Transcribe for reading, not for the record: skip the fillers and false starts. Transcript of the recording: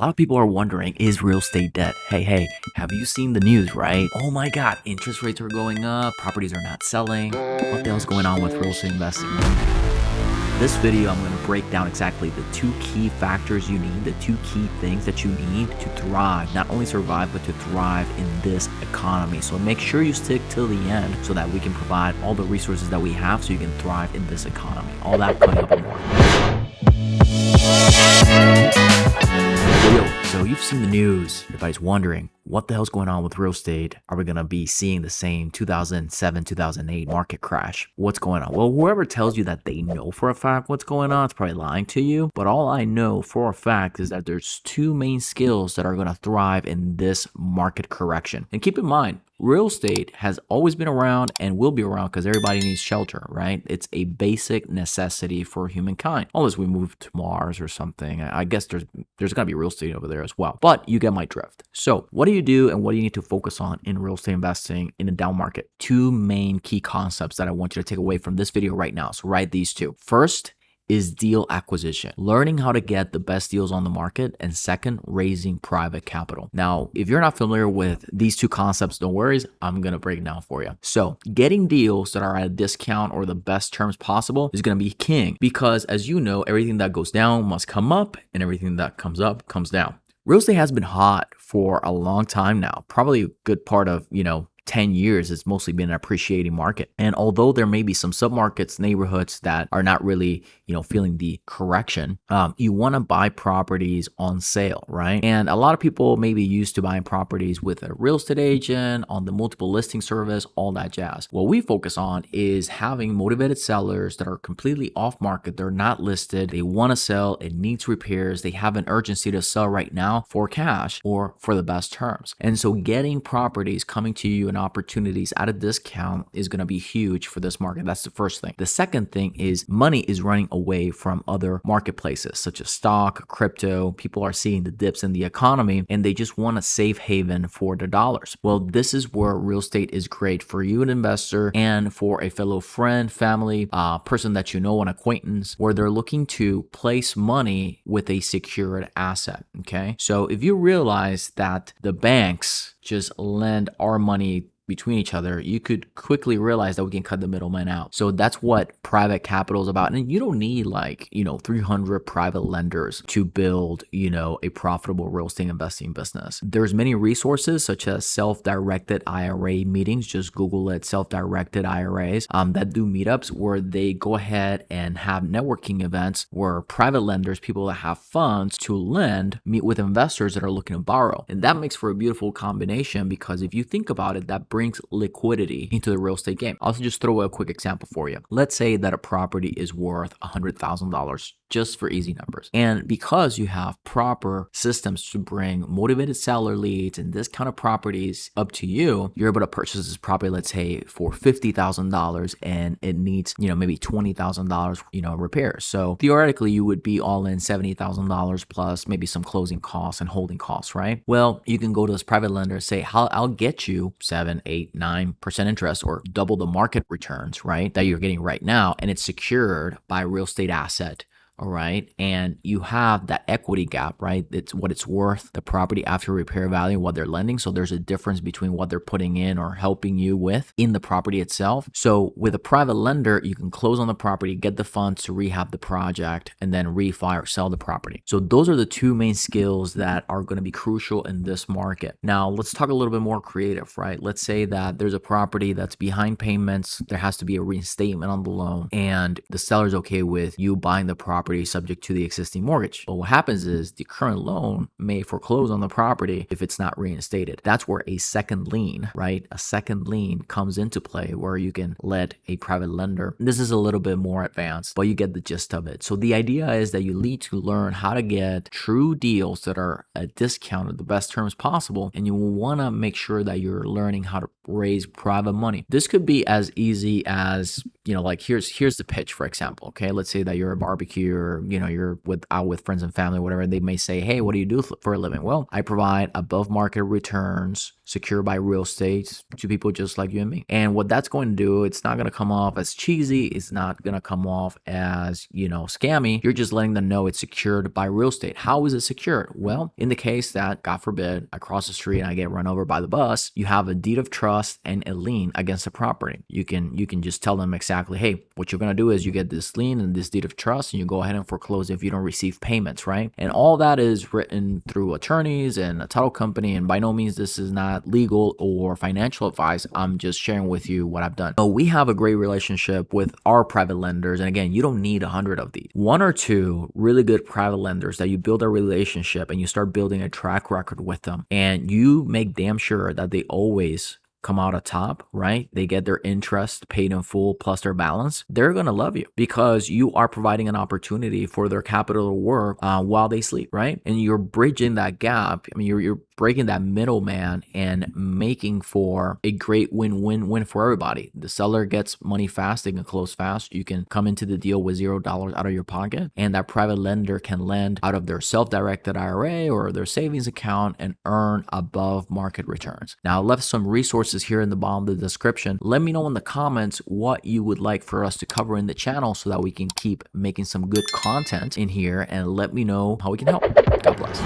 A lot of people are wondering, is real estate dead? Hey, have you seen the news, right? Oh my God, interest rates are going up, properties are not selling. What the hell's going on with real estate investing? This video, I'm going to break down exactly the two key factors you need, the two key things that you need to thrive, not only survive, but to thrive in this economy. So make sure you stick till the end so that we can provide all the resources that we have so you can thrive in this economy. All that coming up and more. So you've seen the news. Everybody's wondering, what the hell's going on with real estate? Are we going to be seeing the same 2007, 2008 market crash? What's going on? Well, whoever tells you that they know for a fact what's going on, it's probably lying to you. But all I know for a fact is that there's two main skills that are going to thrive in this market correction. And keep in mind, real estate has always been around and will be around because everybody needs shelter, right? It's a basic necessity for humankind. Unless we move to Mars or something. I guess there's going to be real estate over there as well. But you get my drift. So what do you do and what do you need to focus on in real estate investing in a down market? Two main key concepts that I want you to take away from this video right now. So write these two. First is deal acquisition, learning how to get the best deals on the market, and second, raising private capital. Now, if you're not familiar with these two concepts, don't worry, I'm going to break it down for you. So getting deals that are at a discount or the best terms possible is going to be king because, as you know, everything that goes down must come up and everything that comes up comes down. Real estate has been hot for a long time now, probably a good part of, 10 years. It's mostly been an appreciating market. And although there may be some submarkets, neighborhoods that are not really, feeling the correction, you want to buy properties on sale, right? And a lot of people may be used to buying properties with a real estate agent on the multiple listing service, all that jazz. What we focus on is having motivated sellers that are completely off market. They're not listed. They want to sell. It needs repairs. They have an urgency to sell right now for cash or for the best terms. And so getting properties coming to you and opportunities at a discount is going to be huge for this market. That's the first thing. The second thing is money is running away from other marketplaces such as stock, crypto. People are seeing the dips in the economy and they just want a safe haven for their dollars. Well, this is where real estate is great for you, an investor, and for a fellow friend, family, person that you know, an acquaintance, where they're looking to place money with a secured asset. Okay. So if you realize that the banks just lend our money between each other, you could quickly realize that we can cut the middleman out. So that's what private capital is about. And you don't need 300 private lenders to build, a profitable real estate investing business. There's many resources such as self-directed IRA meetings. Just Google it, self-directed IRAs, that do meetups where they go ahead and have networking events where private lenders, people that have funds to lend, meet with investors that are looking to borrow. And that makes for a beautiful combination because if you think about it, that brings liquidity into the real estate game. I'll just throw a quick example for you. Let's say that a property is worth $100,000 just for easy numbers. And because you have proper systems to bring motivated seller leads and discounted properties up to you, you're able to purchase this property, let's say for $50,000 and it needs, maybe $20,000, repairs. So theoretically, you would be all in $70,000 plus maybe some closing costs and holding costs, right? Well, you can go to this private lender and say, I'll get you 7, 8, 9% interest or double the market returns, right? That you're getting right now. And it's secured by a real estate asset. All right. And you have that equity gap, right? It's what it's worth, the property after repair value, what they're lending. So there's a difference between what they're putting in or helping you with in the property itself. So with a private lender, you can close on the property, get the funds to rehab the project, and then refi or sell the property. So those are the two main skills that are going to be crucial in this market. Now, let's talk a little bit more creative, right? Let's say that there's a property that's behind payments. There has to be a reinstatement on the loan, and the seller's okay with you buying the property subject to the existing mortgage. But what happens is the current loan may foreclose on the property if it's not reinstated. That's where a second lien, right? A second lien comes into play where you can let a private lender. This is a little bit more advanced, but you get the gist of it. So the idea is that you need to learn how to get true deals that are at discount at the best terms possible. And you want to make sure that you're learning how to raise private money. This could be as easy as, here's the pitch, for example. Okay. Let's say that you're a barbecue you're out with friends and family, whatever. They may say, hey, what do you do for a living? Well, I provide above market returns secured by real estate to people just like you and me. And what that's going to do, it's not going to come off as cheesy. It's not going to come off as, scammy. You're just letting them know it's secured by real estate. How is it secured? Well, in the case that, God forbid, I cross the street and I get run over by the bus, you have a deed of trust and a lien against the property. You can just tell them exactly, hey, what you're going to do is you get this lien and this deed of trust, and you go ahead and foreclose if you don't receive payments, right? And all that is written through attorneys and a title company. And by no means this is not legal or financial advice. I'm just sharing with you what I've done. So we have a great relationship with our private lenders. And again, you don't need 100 of these. 1 or 2 really good private lenders that you build a relationship and you start building a track record with them, and you make damn sure that they always come out on top, right? They get their interest paid in full plus their balance. They're going to love you because you are providing an opportunity for their capital to work while they sleep, right? And you're bridging that gap. I mean, you're breaking that middleman and making for a great win-win-win for everybody. The seller gets money fast, they can close fast. You can come into the deal with $0 out of your pocket, and that private lender can lend out of their self-directed IRA or their savings account and earn above market returns. Now, I left some resources here in the bottom of the description. Let me know in the comments what you would like for us to cover in the channel so that we can keep making some good content in here, and let me know how we can help. God bless.